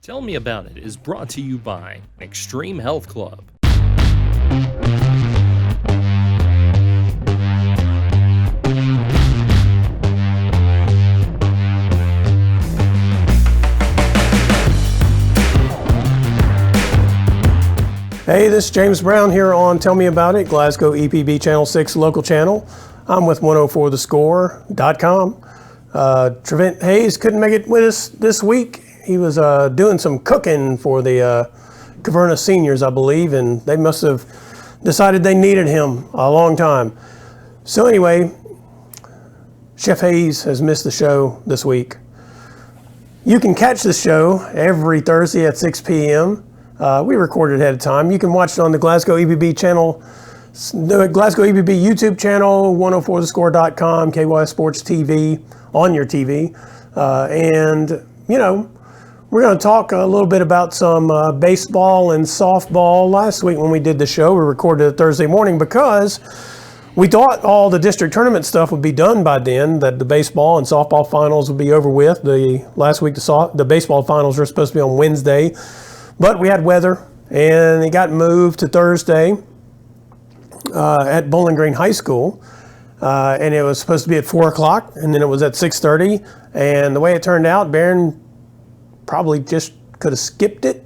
Tell Me About It is brought to you by Extreme Health Club. Hey, this is James Brown here on Tell Me About It, Glasgow EPB Channel 6 local channel. I'm with 104thescore.com. Trevent Hayes couldn't make it with us this week. He was doing some cooking for the Caverna seniors, I believe, and they must have decided they needed him a long time. So anyway, Chef Hayes has missed the show this week. You can catch the show every Thursday at 6 p.m. We record it ahead of time. You can watch it on the Glasgow EPB channel, the Glasgow EPB YouTube channel, 104thescore.com, KYS Sports TV, on your TV. And, you know, we're going to talk a little bit about some baseball and softball. Last week when we did the show, we recorded it Thursday morning because we thought all the district tournament stuff would be done by then, that the baseball and softball finals would be over with. Last week, the baseball finals were supposed to be on Wednesday. But we had weather, and it got moved to Thursday at Bowling Green High School, and it was supposed to be at 4 o'clock, and then it was at 6:30. And the way it turned out, Barron probably just could have skipped it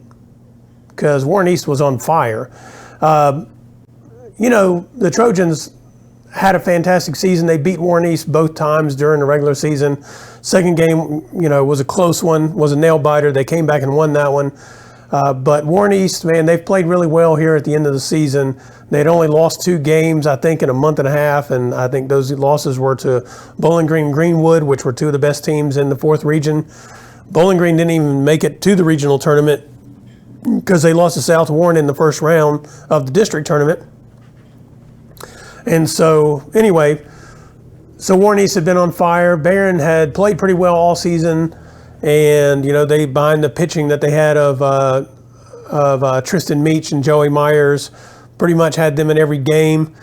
because Warren East was on fire. You know, the Trojans had a fantastic season. They beat Warren East both times during the regular season. Second game, you know, was a close one, was a nail-biter. They came back and won that one. But Warren East, man, they've played really well here at the end of the season. They'd only lost 2 games, I think, in a month and a half, and I think those losses were to Bowling Green and Greenwood, which were 2 of the best teams in the 4th region. Bowling Green didn't even make it to the regional tournament because they lost to South Warren in the first round of the district tournament. And so, anyway, so Warren East had been on fire. Barron had played pretty well all season. And, you know, they, behind the pitching that they had of Tristan Meach and Joey Myers, pretty much had them in every game.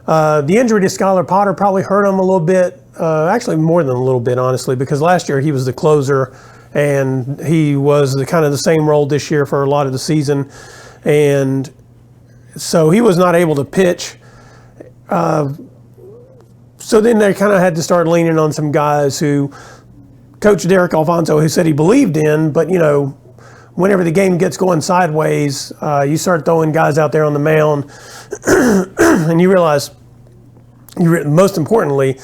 The injury to Skylar Potter probably hurt him a little bit, actually more than a little bit, honestly, because last year he was the closer, and he was kind of the same role this year for a lot of the season. And so he was not able to pitch. So then they kind of had to start leaning on some guys who Coach Derek Alfonso, who said he believed in, but, you know, whenever the game gets going sideways, you start throwing guys out there on the mound, and you realize, most importantly,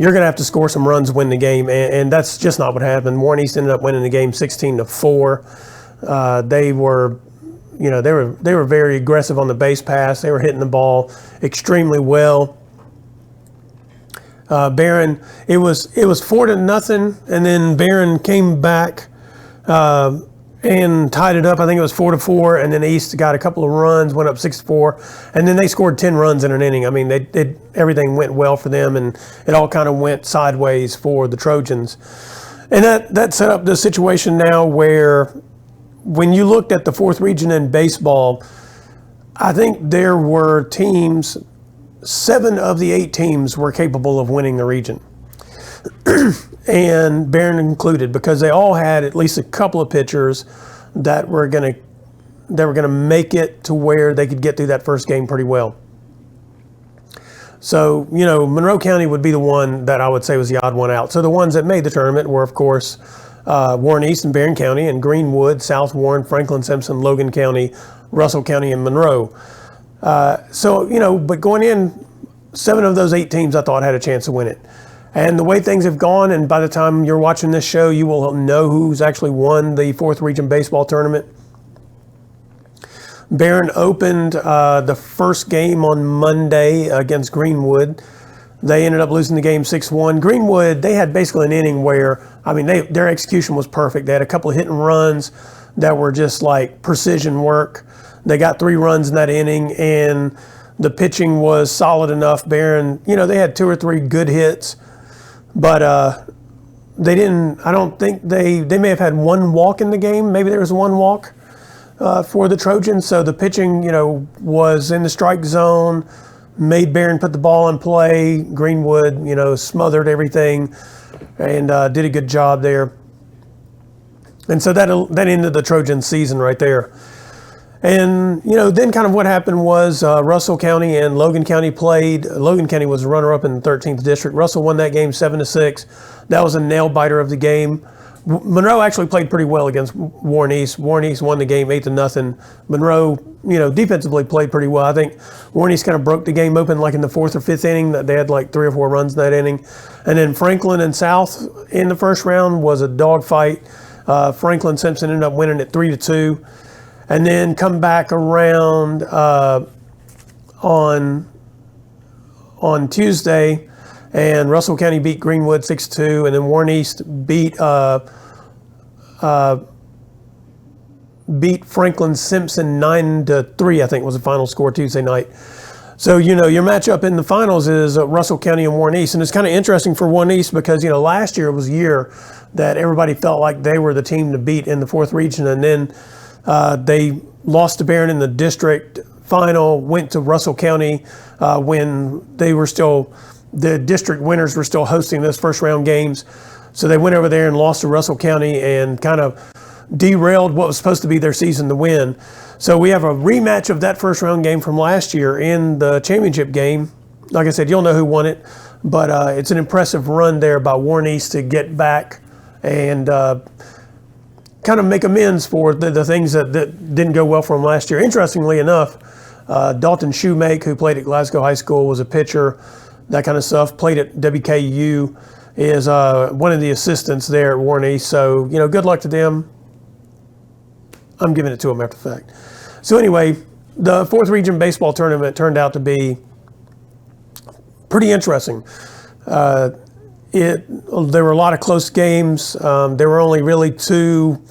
you're going to have to score some runs to win the game, and that's just not what happened. Warren East ended up winning the game 16-4. They were, you know, they were very aggressive on the base pass. They were hitting the ball extremely well. Barron, it was 4-0, and then Barron came back and tied it up. I think it was 4-4, and then East got a couple of runs, went up 6-4, and then they scored 10 runs in an inning. I mean, everything went well for them, and it all kind of went sideways for the Trojans. And that set up the situation now where when you looked at the 4th region in baseball, I think there were teams, 7 of the 8 teams were capable of winning the region, and Barron included, because they all had at least a couple of pitchers that were going to make it to where they could get through that first game pretty well. So, you know, Monroe County would be the one that I would say was the odd one out. So the ones that made the tournament were, of course, Warren East and Barron County, and Greenwood, South Warren, Franklin Simpson, Logan County, Russell County, and Monroe. So, you know, but going in, 7 of those 8 teams I thought had a chance to win it. And the way things have gone, and by the time you're watching this show, you will know who's actually won the 4th region baseball tournament. Barron opened the first game on Monday against Greenwood. They ended up losing the game 6-1. Greenwood, they had basically an inning where, I mean, their execution was perfect. They had a couple of hit and runs that were just like precision work. They got 3 runs in that inning, and the pitching was solid enough. Barron, you know, they had 2 or 3 good hits, but they didn't, I don't think they may have had 1 walk in the game. Maybe there was 1 walk for the Trojans. So the pitching, you know, was in the strike zone, made Barron put the ball in play. Greenwood, you know, smothered everything and did a good job there. And so that ended the Trojan season right there. And, then kind of what happened was Russell County and Logan County played. Logan County was a runner-up in the 13th district. Russell won that game 7-6. That was a nail-biter of the game. Monroe actually played pretty well against Warren East. Warren East won the game 8-0. Monroe, defensively played pretty well. I think Warren East kind of broke the game open like in the 4th or 5th inning. They had like 3 or 4 runs in that inning. And then Franklin and South in the first round was a dogfight. Franklin Simpson ended up winning it 3-2. And then come back around on Tuesday, and Russell County beat Greenwood 6-2, and then Warren East beat Franklin Simpson 9-3. I think was the final score Tuesday night. So your matchup in the finals is Russell County and Warren East, and it's kind of interesting for Warren East because last year was a year that everybody felt like they were the team to beat in the 4th region, and then they lost to Barron in the district final, went to Russell County when they were still, the district winners were still hosting those first round games. So they went over there and lost to Russell County and kind of derailed what was supposed to be their season to win. So we have a rematch of that first round game from last year in the championship game. Like I said, you'll know who won it, but it's an impressive run there by Warren East to get back and kind of make amends for the things that didn't go well for him last year. Interestingly enough, Dalton Shoemake, who played at Glasgow High School, was a pitcher, that kind of stuff, played at WKU, is one of the assistants there at Warren East. So, good luck to them. I'm giving it to them after the fact. So anyway, the 4th region baseball tournament turned out to be pretty interesting. There were a lot of close games. There were only really 2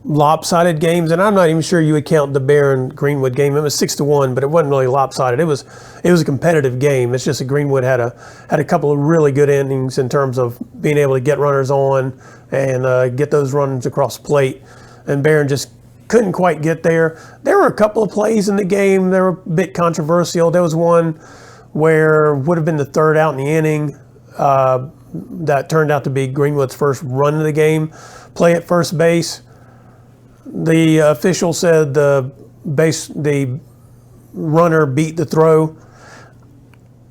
lopsided games, and I'm not even sure you would count the Barron Greenwood game. It was 6-1, but it wasn't really lopsided. It was a competitive game. It's just that Greenwood had a couple of really good innings in terms of being able to get runners on and get those runs across the plate, and Barron just couldn't quite get there. There were a couple of plays in the game that were a bit controversial. There was one where would have been the 3rd out in the inning. That turned out to be Greenwood's first run of the game. Play at first base. The official said the runner beat the throw.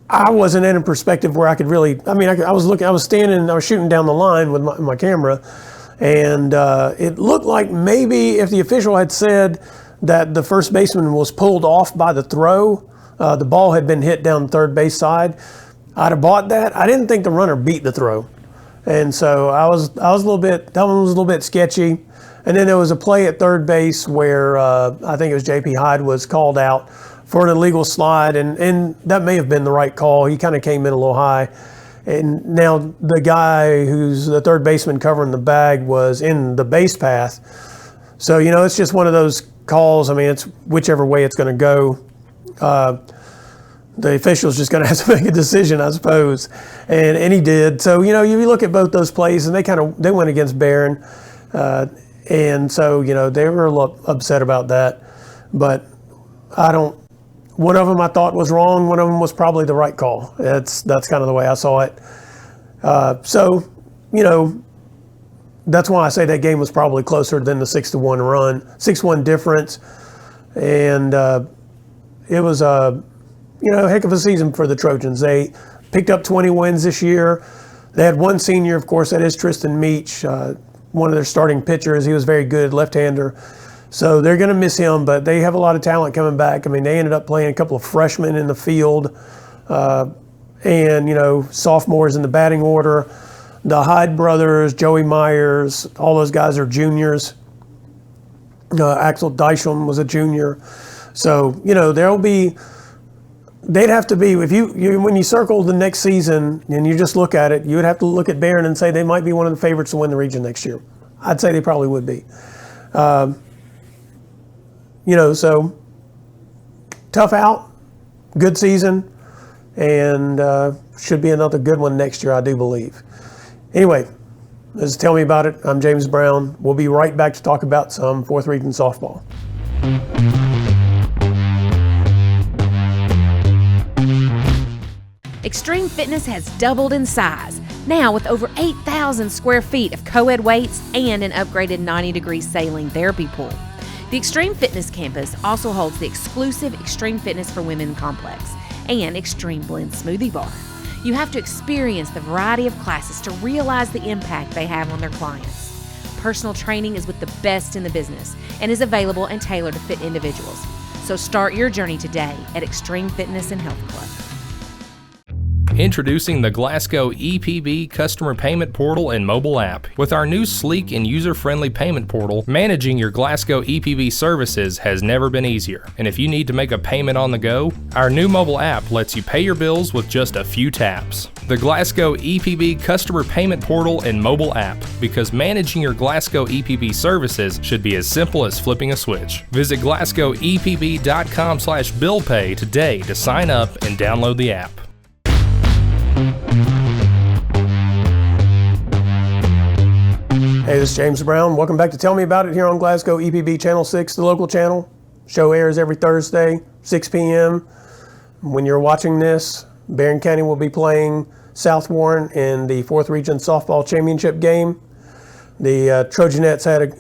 I wasn't in a perspective where I could really. I was shooting down the line with my camera, and it looked like maybe if the official had said that the first baseman was pulled off by the throw, the ball had been hit down the third base side, I'd have bought that. I didn't think the runner beat the throw. And so that one was a little bit sketchy. And then there was a play at third base where I think it was J.P. Hyde was called out for an illegal slide, and that may have been the right call. He kind of came in a little high. And now the guy who's the third baseman covering the bag was in the base path. So, it's just one of those calls. It's whichever way it's going to go. The official's just going to have to make a decision, I suppose, and he did. So you look at both those plays, and they went against Barron, and so they were a little upset about that. But one of them I thought was wrong. One of them was probably the right call. That's kind of the way I saw it. So that's why I say that game was probably closer than the 6-1 run, 6-1 difference, and it was a heck of a season for the Trojans. They picked up 20 wins this year. They had one senior, of course, that is Tristan Meach, one of their starting pitchers. He was very good, left-hander. So they're going to miss him, but they have a lot of talent coming back. They ended up playing a couple of freshmen in the field and, sophomores in the batting order. The Hyde brothers, Joey Myers, all those guys are juniors. Axel Dysham was a junior. So, they'd have to be, when you circle the next season and you just look at it, you would have to look at Barron and say they might be one of the favorites to win the region next year. I'd say they probably would be. So tough out, good season, and should be another good one next year, I do believe. Anyway, this is Tell Me About It. I'm James Brown. We'll be right back to talk about some 4th region softball. Extreme Fitness has doubled in size. Now with over 8,000 square feet of co-ed weights and an upgraded 90-degree saline therapy pool. The Extreme Fitness Campus also holds the exclusive Extreme Fitness for Women complex and Extreme Blend smoothie bar. You have to experience the variety of classes to realize the impact they have on their clients. Personal training is with the best in the business and is available and tailored to fit individuals. So start your journey today at Extreme Fitness and Health Club. Introducing the Glasgow EPB Customer Payment Portal and mobile app. With our new sleek and user-friendly payment portal, managing your Glasgow EPB services has never been easier. And if you need to make a payment on the go, our new mobile app lets you pay your bills with just a few taps. The Glasgow EPB Customer Payment Portal and mobile app, because managing your Glasgow EPB services should be as simple as flipping a switch. Visit glasgowepb.com/billpay today to sign up and download the app. Hey, this is James Brown. Welcome back to Tell Me About It here on Glasgow EPB Channel 6, the local channel. Show airs every Thursday, 6 p.m. When you're watching this, Barron County will be playing South Warren in the 4th Region Softball Championship game. The Trojanettes had an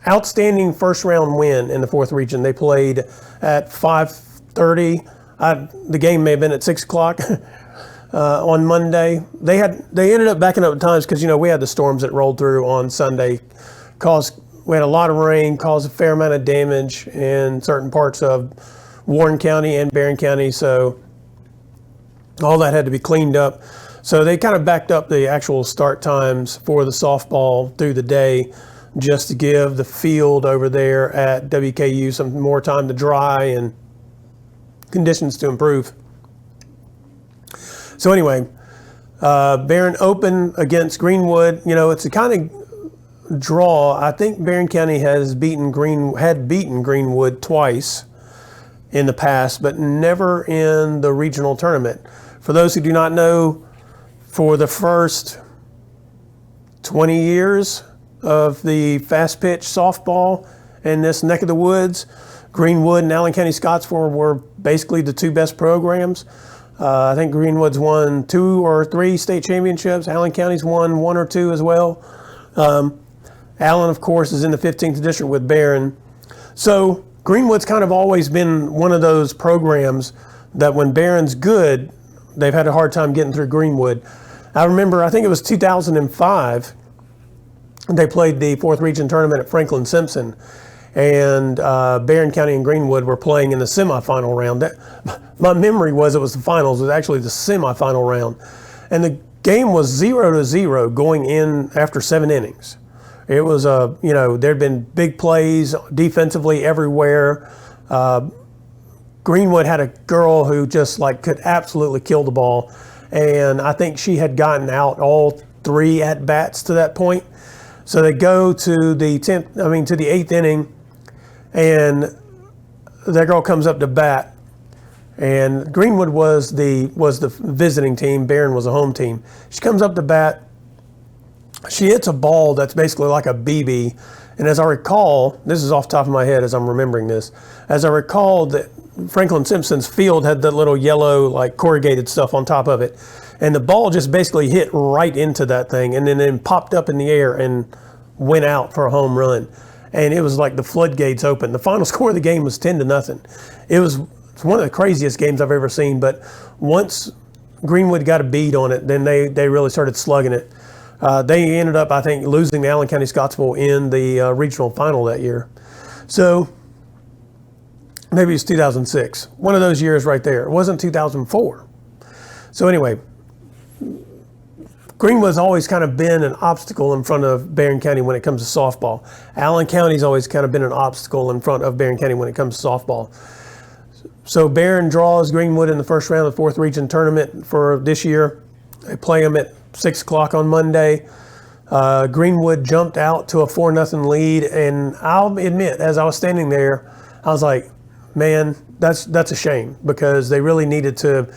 outstanding first round win in the 4th Region. They played at 5:30. The game may have been at 6 o'clock. On Monday, they ended up backing up at times because we had the storms that rolled through on Sunday. We had a lot of rain, caused a fair amount of damage in certain parts of Warren County and Barron County. So all that had to be cleaned up. So they kind of backed up the actual start times for the softball through the day, just to give the field over there at WKU some more time to dry and conditions to improve. So anyway, Barron opened against Greenwood. It's a kind of draw. I think Barron County had beaten Greenwood twice in the past, but never in the regional tournament. For those who do not know, for the first 20 years of the fast pitch softball in this neck of the woods, Greenwood and Allen County Scottsboro were basically the two best programs. I think Greenwood's won 2 or 3 state championships. Allen County's won 1 or 2 as well. Allen, of course, is in the 15th district with Barron. So Greenwood's kind of always been one of those programs that when Barron's good, they've had a hard time getting through Greenwood. I remember, I think it was 2005, they played the 4th Region tournament at Franklin Simpson. And Barron County and Greenwood were playing in the semifinal round. My memory was it was the finals. It was actually the semifinal round. And the game was 0-0 going in after 7 innings. It was, there'd been big plays defensively everywhere. Greenwood had a girl who just like could absolutely kill the ball. And I think she had gotten out all 3 at-bats to that point. So they go to the 8th inning. And that girl comes up to bat, and Greenwood was the visiting team. Barron was a home team. She comes up to bat. She hits a ball that's basically like a BB. And as I recall, this is off the top of my head as I'm remembering this, as I recall that Franklin Simpson's field had that little yellow like corrugated stuff on top of it. And the ball just basically hit right into that thing and then popped up in the air and went out for a home run. And it was like the floodgates opened. The final score of the game was 10-0. It's one of the craziest games I've ever seen. But once Greenwood got a bead on it, then they really started slugging it. They ended up, I think, losing to Allen County Scottsboro in the regional final that year. So maybe it's 2006. One of those years right there. It wasn't 2004. So anyway, Greenwood's always kind of been an obstacle in front of Barron County when it comes to softball. Allen County's always kind of been an obstacle in front of Barron County when it comes to softball. So Barron draws Greenwood in the first round of the 4th Region tournament for this year. They play them at 6 o'clock on Monday. Greenwood jumped out to a 4-0 lead, and I'll admit, as I was standing there, I was like, man, that's a shame, because they really needed to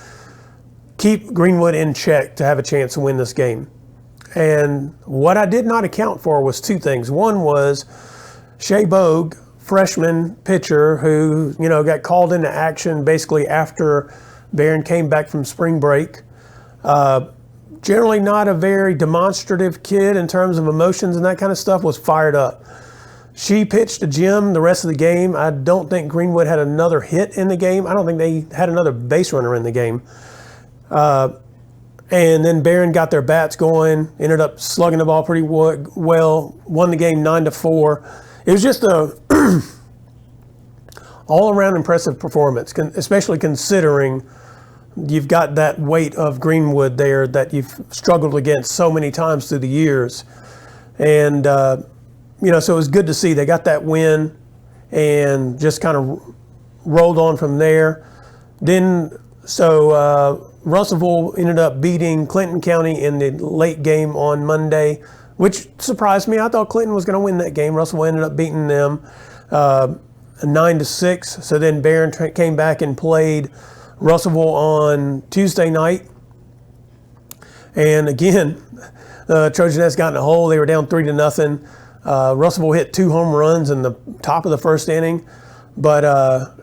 keep Greenwood in check to have a chance to win this game. And what I did not account for was 2 things. One was Shea Bogue, freshman pitcher who, got called into action basically after Barron came back from spring break. generally not a very demonstrative kid in terms of emotions and that kind of stuff, was fired up. She pitched to Jim the rest of the game. I don't think Greenwood had another hit in the game. I don't think they had another base runner in the game. And then Barron got their bats going, ended up slugging the ball pretty well, won the game 9-4. It was just a all-around impressive performance, especially considering you've got that weight of Greenwood there that you've struggled against so many times through the years. And, so it was good to see they got that win and just kind of rolled on from there. Then, Russellville ended up beating Clinton County in the late game on Monday, which surprised me. I thought Clinton was going to win that game. Russellville ended up beating them 9-6. So then Barron came back and played Russellville on Tuesday night. And again, the Trojanettes got in a hole. They were down 3-0. Russellville hit 2 home runs in the top of the first inning. But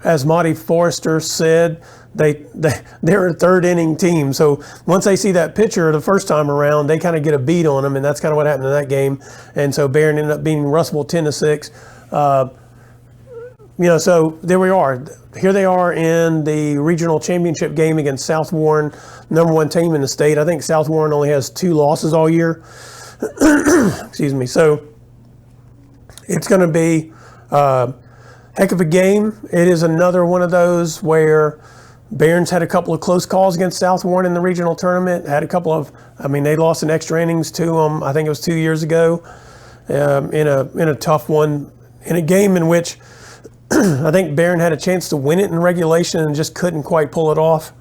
as Monty Forrester said, they're a third inning team. So once they see that pitcher the first time around, they kind of get a beat on them, and that's kind of what happened in that game. And so Barron ended up beating Russellville 10-6. So there we are. Here they are in the regional championship game against South Warren, number 1 team in the state. I think South Warren only has 2 losses all year. Excuse me. So it's going to be heck of a game. It is another one of those where Barron's had a couple of close calls against South Warren in the regional tournament. Had a couple of, they lost in extra innings to them. I think it was 2 years ago in a tough one, in a game in which I think Barron had a chance to win it in regulation and just couldn't quite pull it off.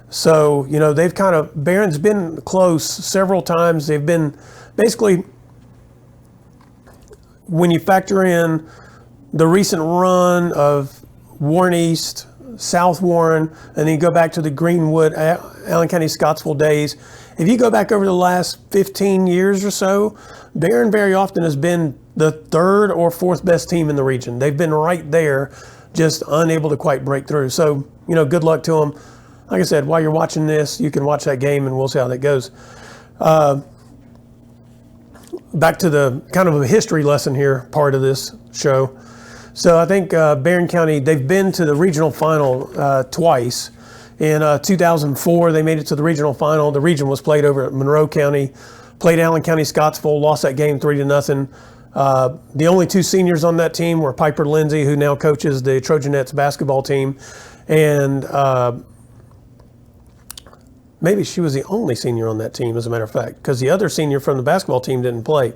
So, they've Barron's been close several times. They've been basically, when you factor in the recent run of Warren East, South Warren, and then you go back to the Greenwood, Allen County, Scottsville days. If you go back over the last 15 years or so, Barron very often has been the 3rd or 4th best team in the region. They've been right there, just unable to quite break through. So, good luck to them. Like I said, while you're watching this, you can watch that game and we'll see how that goes. Back to the kind of a history lesson here, part of this show. So I think Barron County, they've been to the regional final twice. In 2004, they made it to the regional final. The region was played over at Monroe County, played Allen County, Scottsville, lost that game 3-0. The only 2 seniors on that team were Piper Lindsay, who now coaches the Trojanettes basketball team, and maybe she was the only senior on that team, as a matter of fact, because the other senior from the basketball team didn't play.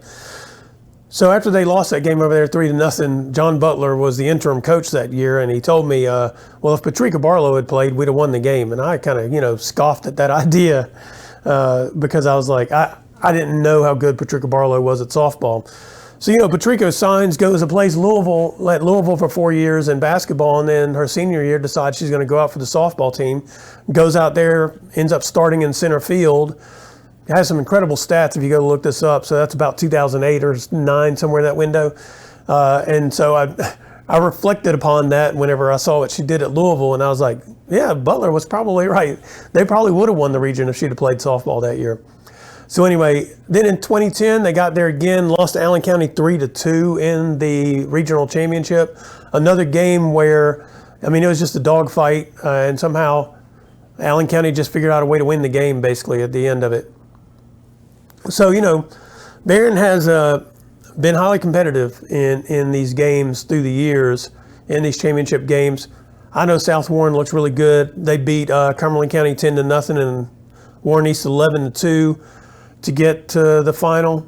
So after they lost that game over there 3-0, John Butler was the interim coach that year, and he told me, well, if Patrica Barlow had played, we'd have won the game. And I kind of, scoffed at that idea because I was like, I didn't know how good Patrica Barlow was at softball. So, Patrica signs, goes and plays Louisville for 4 years in basketball, and then her senior year decides she's going to go out for the softball team, goes out there, ends up starting in center field. Has some incredible stats if you go look this up. So that's about 2008 or 9, somewhere in that window. And so I reflected upon that whenever I saw what she did at Louisville, and I was like, yeah, Butler was probably right. They probably would have won the region if she'd have played softball that year. So anyway, then in 2010, they got there again, lost to Allen County 3-2 in the regional championship. Another game where, it was just a dogfight, and somehow Allen County just figured out a way to win the game basically at the end of it. So, Barron has been highly competitive in these games through the years, in these championship games. I know South Warren looks really good. They beat Cumberland County 10-0 and Warren East 11-2 to get to the final.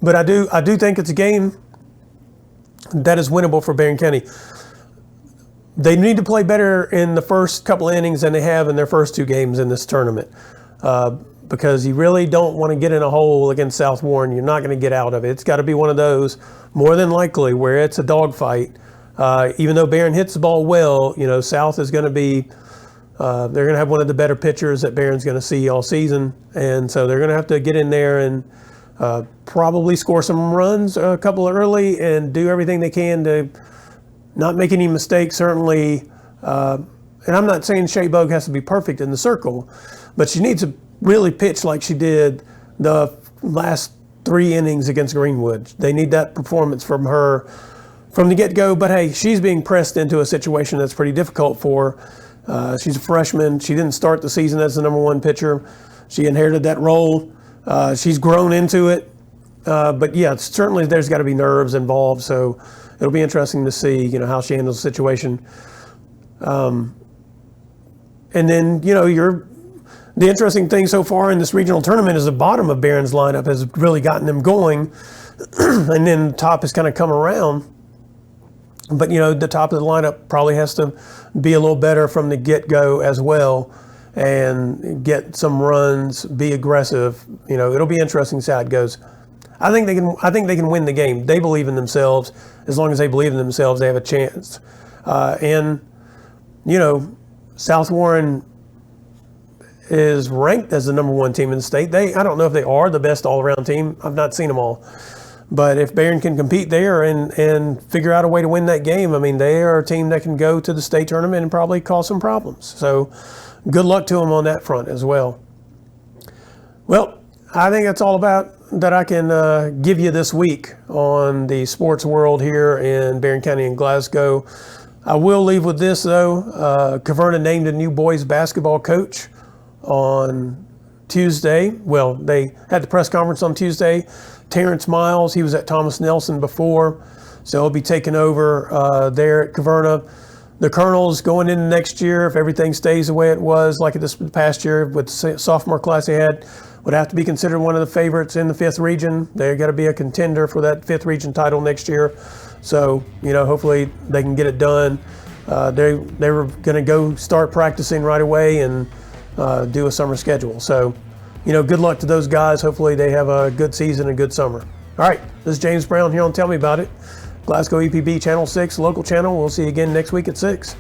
But I do think it's a game that is winnable for Barron County. They need to play better in the first couple of innings than they have in their first 2 games in this tournament. Because you really don't want to get in a hole against South Warren. You're not going to get out of it. It's got to be one of those, more than likely, where it's a dogfight. Even though Barron hits the ball well, South is going to be, they're going to have one of the better pitchers that Barron's going to see all season. And so they're going to have to get in there and probably score some runs a couple early and do everything they can to not make any mistakes, certainly. And I'm not saying Shea Bogue has to be perfect in the circle, but she needs to really pitch like she did the last 3 innings against Greenwood. They need that performance from her from the get-go, but hey, she's being pressed into a situation that's pretty difficult for her. She's a freshman. She didn't start the season as the #1 pitcher. She inherited that role. She's grown into it. But yeah, certainly there's got to be nerves involved, so it'll be interesting to see, how she handles the situation. And then, the interesting thing so far in this regional tournament is the bottom of Barron's lineup has really gotten them going, and then the top has kind of come around. But, the top of the lineup probably has to be a little better from the get-go as well and get some runs, be aggressive. It'll be interesting to see how it goes. I think they can win the game. They believe in themselves. As long as they believe in themselves, they have a chance. And South Warren is ranked as the #1 team in the state. I don't know if they are the best all-around team. I've not seen them all. But if Barron can compete there and figure out a way to win that game, they are a team that can go to the state tournament and probably cause some problems. So good luck to them on that front as well. Well, I think that's all about that I can give you this week on the sports world here in Barron County and Glasgow. I will leave with this, though. Caverna named a new boys basketball coach on Tuesday. Well, they had the press conference on Tuesday. Terrence Miles, he was at Thomas Nelson before, so he'll be taking over there at Caverna. The Colonels going into next year, if everything stays the way it was, like this past year with the sophomore class they had, would have to be considered one of the favorites in the 5th region. They've got to be a contender for that 5th region title next year. So, hopefully they can get it done. They were going to go start practicing right away and do a summer schedule. So, good luck to those guys. Hopefully they have a good season and good summer. All right, this is James Brown here on Tell Me About It. Glasgow EPB Channel 6, local channel. We'll see you again next week at 6.